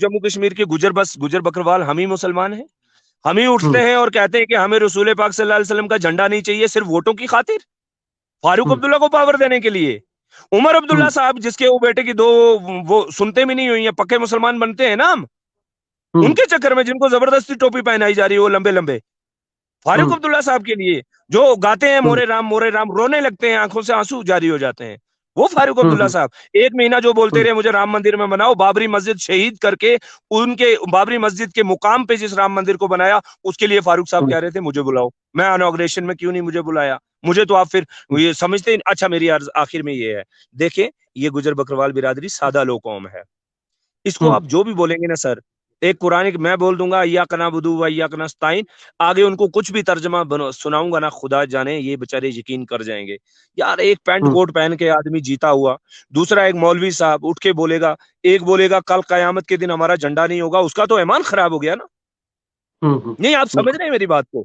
जम्मू कश्मीर के गुजर, बस गुजर बकरवाल हम ही मुसलमान हैं? हम ही उठते हम्म। हैं और कहते हैं कि हमें रसूल पाक सल्लल्लाहु अलैहि वसल्लम का झंडा नहीं चाहिए सिर्फ वोटों की खातिर, फारूक हम्म। अब्दुल्ला को पावर देने के लिए। उमर अब्दुल्ला हम्म। साहब जिसके वो बेटे की दो, वो सुनते भी नहीं हुई है, पक्के मुसलमान बनते हैं ना हम, हम्म। उनके चक्कर में जिनको जबरदस्ती टोपी पहनाई जा रही है वो लंबे लंबे, फारूक हम्म। अब्दुल्ला साहब के लिए जो गाते हैं हम्म। मोरे राम, रोने लगते हैं, आंखों से आंसू जारी हो जाते हैं, वो फारूक हम्म। अब्दुल्ला साहब। एक महीना जो बोलते हम्म। रहे मुझे राम मंदिर में बनाओ, बाबरी मस्जिद शहीद करके उनके बाबरी मस्जिद के मुकाम पे जिस राम मंदिर को बनाया, उसके लिए फारूक साहब हम्म। कह रहे थे मुझे बुलाओ, मैं इनॉग्रेशन में क्यों नहीं मुझे बुलाया? मुझे तो आप फिर ये समझते ही। अच्छा, मेरी अर्ज आखिर में ये है, देखें, ये गुजर बकरवाल बिरादरी सादा लो कौम है, इसको हम्म। आप जो भी बोलेंगे ना सर, एक कुरान मैं बोल दूंगा इय्याक नअबुदु व इय्याक नस्तईन, आगे उनको कुछ भी तर्जमा सुनाऊंगा ना, खुदा जाने ये बेचारे यकीन कर जाएंगे। यार एक पैंट हम्म। कोट पहन के आदमी जीता हुआ, दूसरा एक मौलवी साहब उठ के बोलेगा, एक बोलेगा कल कयामत के दिन हमारा झंडा नहीं होगा, उसका तो ईमान खराब हो गया ना। नहीं, आप समझ बिल्कुल रहे हैं मेरी बात को?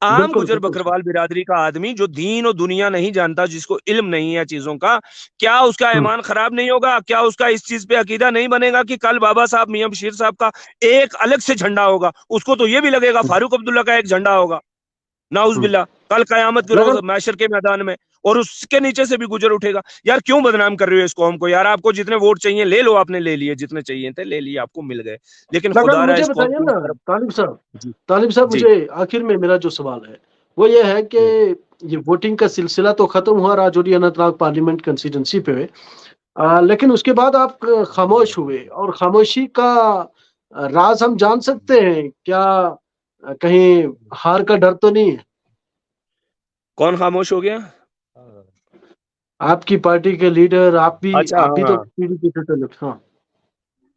आम बिल्कुल गुजर बिल्कुल सर। बकरवाल बिरादरी का आदमी जो दीन और दुनिया नहीं जानता, जिसको इल्म नहीं है चीजों का, क्या उसका हम्म। ईमान खराब नहीं होगा? क्या उसका इस चीज पे अकीदा नहीं बनेगा कि कल बाबा साहब मियां बशीर साहब का एक अलग से झंडा होगा? उसको तो ये भी लगेगा हम्म। फारूक अब्दुल्ला का एक झंडा होगा, हम्म। नाउजुबिल्ला, कल कयामत के रोज लेकिन मैशर के मैदान में, और उसके नीचे से भी गुजर उठेगा। यार क्यों बदनाम कर रहे हो इस कौम को? यार आपको जितने वोट चाहिए ले लो, आपने ले लिए, जितने चाहिए थे ले लिए, आपको मिल गए, लेकिन लेकिन खुदा रहा मुझे इस कौम बताइए को ना, इस तरफ। तालिब साहब, जी। तालिब साहब, जी। मुझे आखिर में मेरा जो सवाल है वो ये है कि हम्म। ये वोटिंग का सिलसिला तो खत्म हुआ राजौरी अनंतनाग पार्लियामेंट कंस्टिट्यूंसी पे, लेकिन उसके बाद आप खामोश हुए, और खामोशी का राज हम जान सकते हैं क्या? कहीं हार का डर तो नहीं है? कौन खामोश हो गया? आपकी पार्टी के लीडर, अच्छा, आप भी तो हाँ। पीडीपी से थे। हाँ।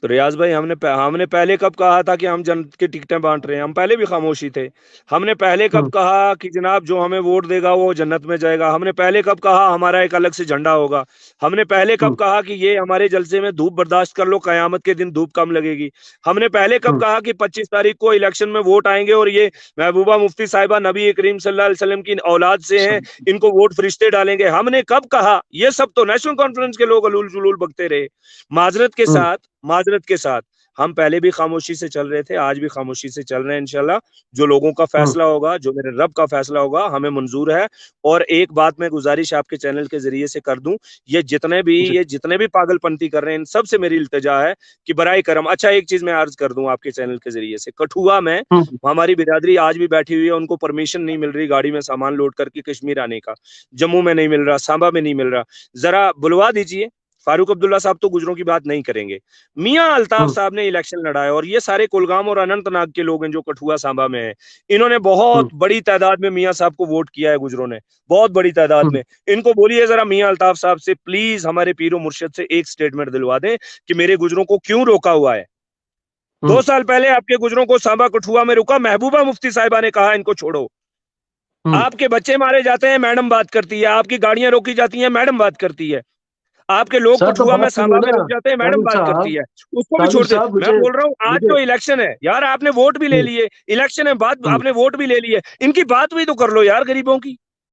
तो रियाज भाई, हमने पहले कब कहा था कि हम जनता की टिकटें बांट रहे हैं? हम पहले भी खामोशी थे। हमने पहले कब हम्म। कहा कि जनाब जो हमें वोट देगा वो जन्नत में जाएगा? हमने पहले कब कहा हमारा एक अलग से झंडा होगा? हमने पहले कब हम्म। कहा कि ये हमारे जलसे में धूप बर्दाश्त कर लो, कयामत के दिन धूप कम लगेगी? हमने पहले कब हम्म। कहा कि 25 तारीख को इलेक्शन में वोट आएंगे और ये महबूबा मुफ्ती साहिबा नबी करीम सल्लल्लाहु अलैहि वसल्लम की औलाद से हैं, इनको वोट फरिश्ते डालेंगे? हमने कब कहा? ये सब तो नेशनल कॉन्फ्रेंस के लोग अलूल जुलूल बकते रहे। माजरत के हम्म। साथ, माजरत के साथ, हम पहले भी खामोशी से चल रहे थे, आज भी खामोशी से चल रहे हैं इंशाल्लाह। जो लोगों का हम्म। फैसला होगा, जो मेरे रब का फैसला होगा, हमें मंजूर है। और एक बात मैं गुजारिश आपके चैनल के जरिए से कर दूं, जी। ये जितने भी पागलपंती कर रहे हैं, इन सबसे मेरी इल्तिजा है कि बराए करम। अच्छा, एक चीज मैं अर्ज कर दूं आपके चैनल के जरिए से, कठुआ में हम्म। हमारी बिरादरी आज भी बैठी हुई है, उनको परमिशन नहीं मिल रही गाड़ी में सामान लोड करके कश्मीर आने का। जम्मू में नहीं मिल रहा, सांबा में नहीं मिल रहा। जरा बुलवा दीजिए। फारूक अब्दुल्ला साहब तो गुजरों की बात नहीं करेंगे, मियां अल्ताफ हम्म। साहब ने इलेक्शन लड़ा है, और ये सारे कुलगाम और अनंतनाग के लोग हैं जो कठुआ सांबा में हैं। इन्होंने बहुत हम्म। बड़ी तादाद में मियां साहब को वोट किया है, गुजरों ने, बहुत बड़ी तादाद हम्म। में। इनको बोलिए जरा मियां अल्ताफ साहब से प्लीज हमारे पीरो मुर्शिद से एक स्टेटमेंट दिलवा दें कि मेरे गुजरों को क्यों रोका हुआ है। दो हम्म। साल पहले आपके गुजरों को सांबा कठुआ में रुका, महबूबा मुफ्ती साहिबा ने कहा इनको छोड़ो। हम्म। आपके बच्चे मारे जाते हैं, मैडम बात करती है। आपकी गाड़ियां रोकी जाती हैं, मैडम बात करती है। आपके लोग सर तो कठुआ में बात सांबा सुनिए में ना, रुक जाते हैं, मैडम तालिब बात करती साहब, है। उसको भी तालिब छोड़ दे। साहब, मैं मुझे बोल रहा हूँ आज मुझे जो इलेक्शन है यार, आपने वोट भी ले हम्म। लिए, इलेक्शन है, बात हम्म। आपने वोट भी ले लिए, इनकी बात भी तो कर लो यार गरीबों की।